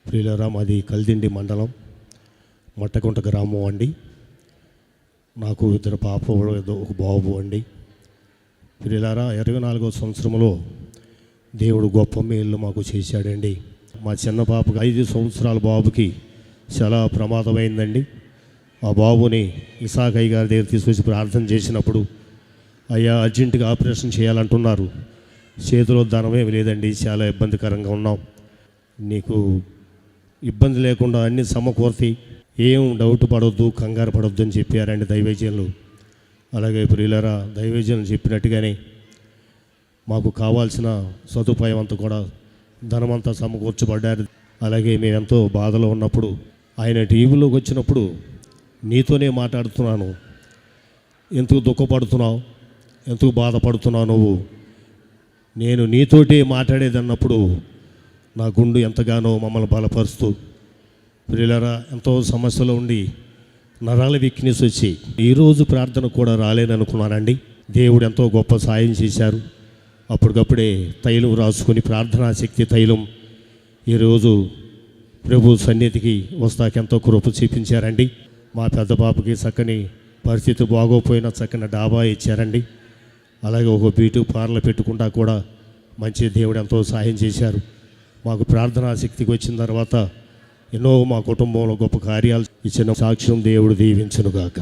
ప్రియులారా, మాది కలిదిండి మండలం మట్టకుంట గ్రామం అండి. నాకు ఇద్దరు పాప, ఒక బాబు అండి. ప్రియులారా, 24వ సంవత్సరంలో దేవుడు గొప్ప మేలు మాకు చేశాడండి. మా చిన్న పాపకి 5 సంవత్సరాల బాబుకి చాలా ప్రమాదమైందండి. ఆ బాబుని ఇసాకయ్య గారి దగ్గర తీసుకొచ్చి ప్రార్థన చేసినప్పుడు, అయ్యా అర్జెంటుగా ఆపరేషన్ చేయాలంటున్నారు. చేతిలో ధనమేమి లేదండి, చాలా ఇబ్బందికరంగా ఉన్నాం. నీకు ఇబ్బంది లేకుండా అన్ని సమకూర్తి, ఏం డౌట్ పడవద్దు, కంగారు పడవద్దు అని చెప్పారండి దైవజనులు. అలాగే ప్రియులారా, దైవజనులు చెప్పినట్టుగానే మాకు కావాల్సిన సదుపాయం అంతా కూడా ధనమంతా సమకూర్చబడ్డారు. అలాగే మేము ఎంతో బాధలో ఉన్నప్పుడు ఆయన టీవీలోకి వచ్చినప్పుడు, నీతోనే మాట్లాడుతున్నాను, ఎందుకు దుఃఖపడుతున్నావు, ఎందుకు బాధపడుతున్నావు నువ్వు, నేను నీతోటే మాట్లాడేది అన్నప్పుడు నా గుండు ఎంతగానో మమ్మల్ని బలపరుస్తూ, ప్రియులారా, ఎంతో సమస్యలో ఉండి నరాల వీక్నెస్ వచ్చి ఈరోజు ప్రార్థన కూడా రాలేననుకున్నానండి. దేవుడు ఎంతో గొప్ప సాయం చేశారు. అప్పటికప్పుడే తైలం రాసుకొని ప్రార్థనా శక్తి తైలం ఈరోజు ప్రభు సన్నిధికి వస్తాకెంతో కృప చూపించారండి. మా పెద్ద పాపకి చక్కని పరిస్థితి బాగోపోయినా చక్కని డాబా ఇచ్చారండి. అలాగే ఒక బ్యూటీ పార్లర్ పెట్టుకుంటా కూడా మంచి దేవుడు ఎంతో సహాయం చేశారు. మాకు ప్రార్థనా శక్తికి వచ్చిన తర్వాత ఎన్నో మా కుటుంబంలో గొప్ప కార్యాలు ఇచ్చిన సాక్ష్యం దేవుడు దీవించునుగాక.